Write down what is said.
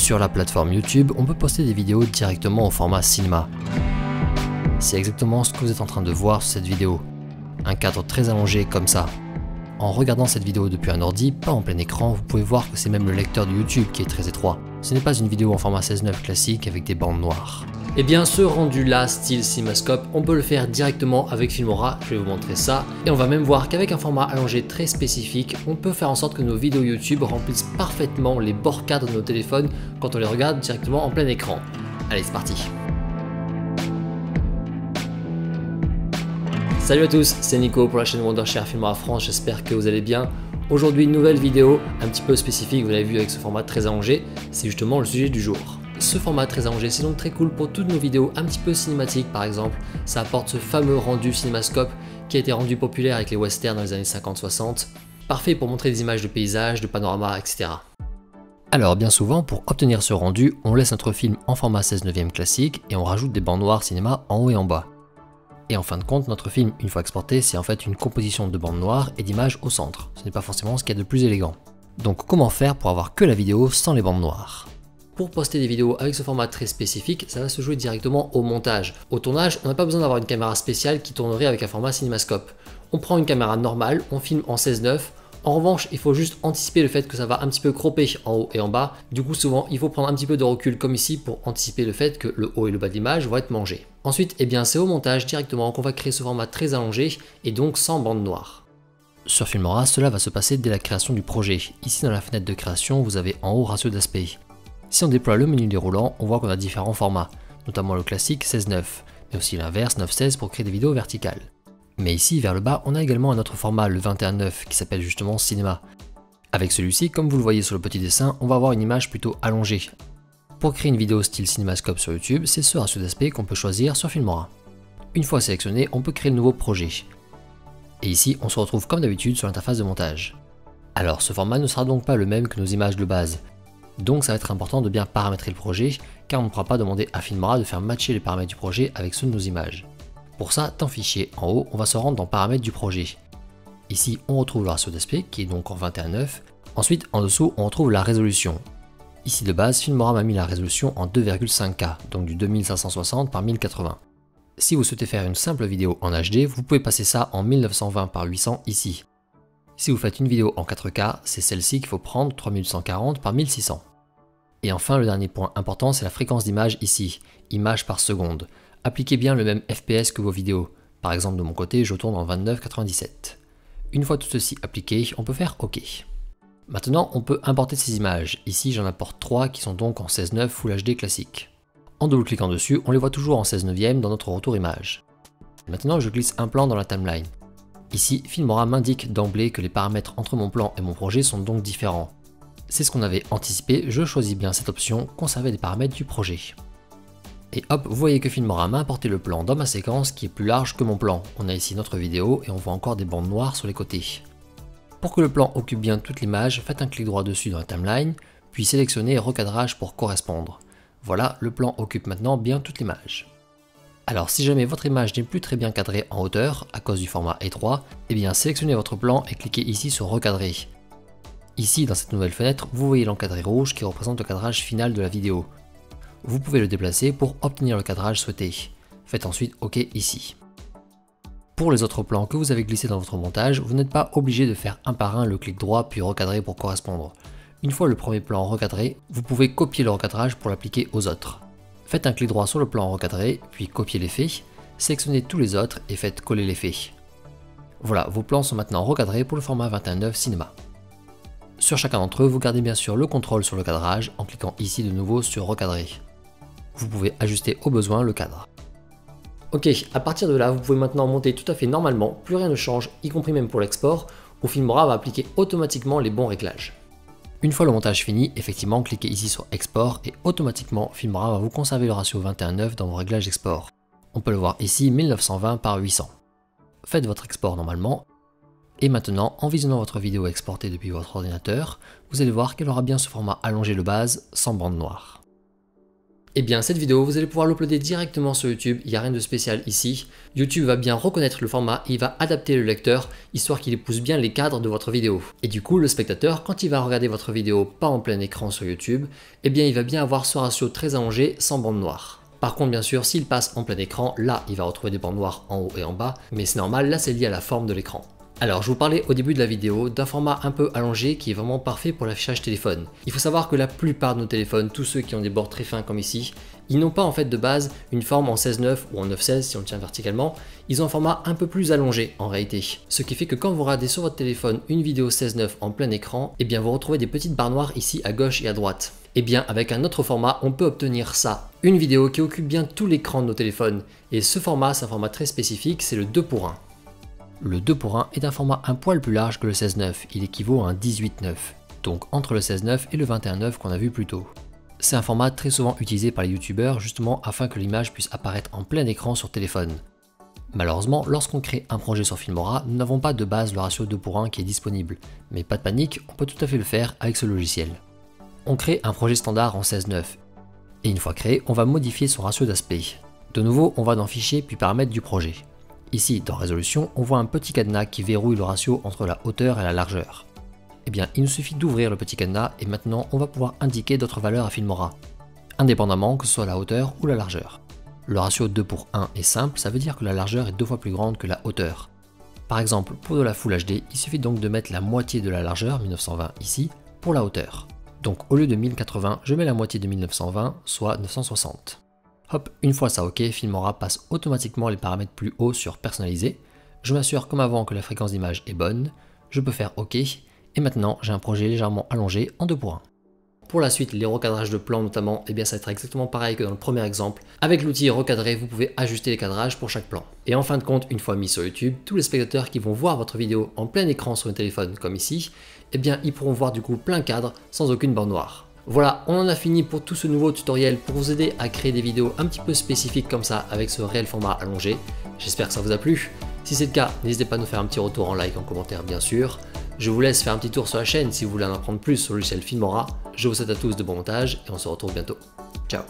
Sur la plateforme YouTube, on peut poster des vidéos directement au format cinéma. C'est exactement ce que vous êtes en train de voir sur cette vidéo. Un cadre très allongé comme ça. En regardant cette vidéo depuis un ordi, pas en plein écran, vous pouvez voir que c'est même le lecteur de YouTube qui est très étroit. Ce n'est pas une vidéo en format 16:9 classique avec des bandes noires. Et bien ce rendu là, style CinemaScope, on peut le faire directement avec Filmora, je vais vous montrer ça. Et on va même voir qu'avec un format allongé très spécifique, on peut faire en sorte que nos vidéos YouTube remplissent parfaitement les bords cadres de nos téléphones quand on les regarde directement en plein écran. Allez, c'est parti. Salut à tous, c'est Nico pour la chaîne Wondershare Filmora France, j'espère que vous allez bien. Aujourd'hui, une nouvelle vidéo un petit peu spécifique, vous l'avez vu avec ce format très allongé, c'est justement le sujet du jour. Ce format très allongé, c'est donc très cool pour toutes nos vidéos un petit peu cinématiques par exemple. Ça apporte ce fameux rendu CinemaScope qui a été rendu populaire avec les westerns dans les années 50-60. Parfait pour montrer des images de paysages, de panoramas, etc. Alors bien souvent, pour obtenir ce rendu, on laisse notre film en format 16:9 classique et on rajoute des bandes noires cinéma en haut et en bas. Et en fin de compte, notre film, une fois exporté, c'est en fait une composition de bandes noires et d'images au centre. Ce n'est pas forcément ce qu'il y a de plus élégant. Donc comment faire pour avoir que la vidéo sans les bandes noires? Pour poster des vidéos avec ce format très spécifique, ça va se jouer directement au montage. Au tournage, on n'a pas besoin d'avoir une caméra spéciale qui tournerait avec un format CinemaScope. On prend une caméra normale, on filme en 16:9. En revanche, il faut juste anticiper le fait que ça va un petit peu cropper en haut et en bas. Du coup, souvent, il faut prendre un petit peu de recul comme ici pour anticiper le fait que le haut et le bas de l'image vont être mangés. Ensuite, c'est au montage directement qu'on va créer ce format très allongé et donc sans bande noire. Sur Filmora, cela va se passer dès la création du projet. Ici, dans la fenêtre de création, vous avez en haut ratio d'aspect. Si on déploie le menu déroulant, on voit qu'on a différents formats, notamment le classique 16:9, mais aussi l'inverse 9:16 pour créer des vidéos verticales. Mais ici, vers le bas, on a également un autre format, le 21:9, qui s'appelle justement cinéma. Avec celui-ci, comme vous le voyez sur le petit dessin, on va avoir une image plutôt allongée. Pour créer une vidéo style CinemaScope sur YouTube, c'est ce ratio d'aspect qu'on peut choisir sur Filmora. Une fois sélectionné, on peut créer le nouveau projet. Et ici, on se retrouve comme d'habitude sur l'interface de montage. Alors, ce format ne sera donc pas le même que nos images de base. Donc ça va être important de bien paramétrer le projet, car on ne pourra pas demander à Filmora de faire matcher les paramètres du projet avec ceux de nos images. Pour ça, dans Fichier, en haut, on va se rendre dans Paramètres du projet. Ici, on retrouve le ratio d'aspect, qui est donc en 21:9. Ensuite, en dessous, on retrouve la résolution. Ici de base, Filmora m'a mis la résolution en 2,5K, donc du 2560 par 1080. Si vous souhaitez faire une simple vidéo en HD, vous pouvez passer ça en 1920 par 800 ici. Si vous faites une vidéo en 4K, c'est celle-ci qu'il faut prendre 3140 par 1600. Et enfin, le dernier point important, c'est la fréquence d'image ici, images par seconde. Appliquez bien le même FPS que vos vidéos. Par exemple, de mon côté, je tourne en 29,97. Une fois tout ceci appliqué, on peut faire OK. Maintenant, on peut importer ces images. Ici, j'en apporte 3 qui sont donc en 16:9 Full HD classique. En double-cliquant dessus, on les voit toujours en 16:9 dans notre retour image. Maintenant, je glisse un plan dans la timeline. Ici, Filmora m'indique d'emblée que les paramètres entre mon plan et mon projet sont donc différents. C'est ce qu'on avait anticipé, je choisis bien cette option, conserver les paramètres du projet. Et hop, vous voyez que Filmora m'a importé le plan dans ma séquence qui est plus large que mon plan. On a ici notre vidéo et on voit encore des bandes noires sur les côtés. Pour que le plan occupe bien toute l'image, faites un clic droit dessus dans la timeline, puis sélectionnez recadrage pour correspondre. Voilà, le plan occupe maintenant bien toute l'image. Alors si jamais votre image n'est plus très bien cadrée en hauteur, à cause du format étroit, sélectionnez votre plan et cliquez ici sur recadrer. Ici, dans cette nouvelle fenêtre, vous voyez l'encadré rouge qui représente le cadrage final de la vidéo. Vous pouvez le déplacer pour obtenir le cadrage souhaité. Faites ensuite OK ici. Pour les autres plans que vous avez glissés dans votre montage, vous n'êtes pas obligé de faire un par un le clic droit puis recadrer pour correspondre. Une fois le premier plan recadré, vous pouvez copier le recadrage pour l'appliquer aux autres. Faites un clic droit sur le plan recadré, puis copiez l'effet, sélectionnez tous les autres et faites coller l'effet. Voilà, vos plans sont maintenant recadrés pour le format 21:9 cinéma. Sur chacun d'entre eux, vous gardez bien sûr le contrôle sur le cadrage en cliquant ici de nouveau sur recadrer. Vous pouvez ajuster au besoin le cadre. Ok, à partir de là, vous pouvez maintenant monter tout à fait normalement, plus rien ne change, y compris même pour l'export, où Filmora va appliquer automatiquement les bons réglages. Une fois le montage fini, effectivement, cliquez ici sur Export et automatiquement, Filmora va vous conserver le ratio 21:9 dans vos réglages export. On peut le voir ici, 1920 par 800. Faites votre export normalement. Et maintenant, en visionnant votre vidéo exportée depuis votre ordinateur, vous allez voir qu'elle aura bien ce format allongé de base, sans bande noire. Eh bien cette vidéo, vous allez pouvoir l'uploader directement sur YouTube, il n'y a rien de spécial ici. YouTube va bien reconnaître le format et il va adapter le lecteur, histoire qu'il épouse bien les cadres de votre vidéo. Et du coup, le spectateur, quand il va regarder votre vidéo pas en plein écran sur YouTube, eh bien il va bien avoir ce ratio très allongé sans bande noire. Par contre, bien sûr, s'il passe en plein écran, là il va retrouver des bandes noires en haut et en bas, mais c'est normal, là c'est lié à la forme de l'écran. Alors je vous parlais au début de la vidéo d'un format un peu allongé qui est vraiment parfait pour l'affichage téléphone. Il faut savoir que la plupart de nos téléphones, tous ceux qui ont des bords très fins comme ici, ils n'ont pas en fait de base une forme en 16:9 ou en 9:16 si on le tient verticalement, ils ont un format un peu plus allongé en réalité. Ce qui fait que quand vous regardez sur votre téléphone une vidéo 16:9 en plein écran, eh bien vous retrouvez des petites barres noires ici à gauche et à droite. Et bien avec un autre format, on peut obtenir ça, une vidéo qui occupe bien tout l'écran de nos téléphones. Et ce format, c'est un format très spécifique, c'est le 2:1. Le 2:1 est un format un poil plus large que le 16:9, il équivaut à un 18:9, donc entre le 16:9 et le 21:9 qu'on a vu plus tôt. C'est un format très souvent utilisé par les youtubeurs justement afin que l'image puisse apparaître en plein écran sur téléphone. Malheureusement, lorsqu'on crée un projet sur Filmora, nous n'avons pas de base le ratio 2:1 qui est disponible, mais pas de panique, on peut tout à fait le faire avec ce logiciel. On crée un projet standard en 16:9, et une fois créé, on va modifier son ratio d'aspect. De nouveau, on va dans Fichier puis Paramètres du projet. Ici, dans Résolution, on voit un petit cadenas qui verrouille le ratio entre la hauteur et la largeur. Eh bien, il nous suffit d'ouvrir le petit cadenas et maintenant, on va pouvoir indiquer d'autres valeurs à Filmora, indépendamment que ce soit la hauteur ou la largeur. Le ratio 2:1 est simple, ça veut dire que la largeur est 2 fois plus grande que la hauteur. Par exemple, pour de la Full HD, il suffit donc de mettre la moitié de la largeur, 1920 ici, pour la hauteur. Donc au lieu de 1080, je mets la moitié de 1920, soit 960. Hop, une fois ça ok, Filmora passe automatiquement les paramètres plus hauts sur personnaliser. Je m'assure comme avant que la fréquence d'image est bonne. Je peux faire ok. Et maintenant, j'ai un projet légèrement allongé en 2:1. Pour la suite, les recadrages de plans notamment, eh bien ça va être exactement pareil que dans le premier exemple. Avec l'outil recadrer, vous pouvez ajuster les cadrages pour chaque plan. Et en fin de compte, une fois mis sur YouTube, tous les spectateurs qui vont voir votre vidéo en plein écran sur un téléphone comme ici, eh bien ils pourront voir du coup plein cadre sans aucune bande noire. Voilà, on en a fini pour tout ce nouveau tutoriel pour vous aider à créer des vidéos un petit peu spécifiques comme ça avec ce réel format allongé. J'espère que ça vous a plu. Si c'est le cas, n'hésitez pas à nous faire un petit retour en like, en commentaire bien sûr. Je vous laisse faire un petit tour sur la chaîne si vous voulez en apprendre plus sur le logiciel Filmora. Je vous souhaite à tous de bons montages et on se retrouve bientôt. Ciao.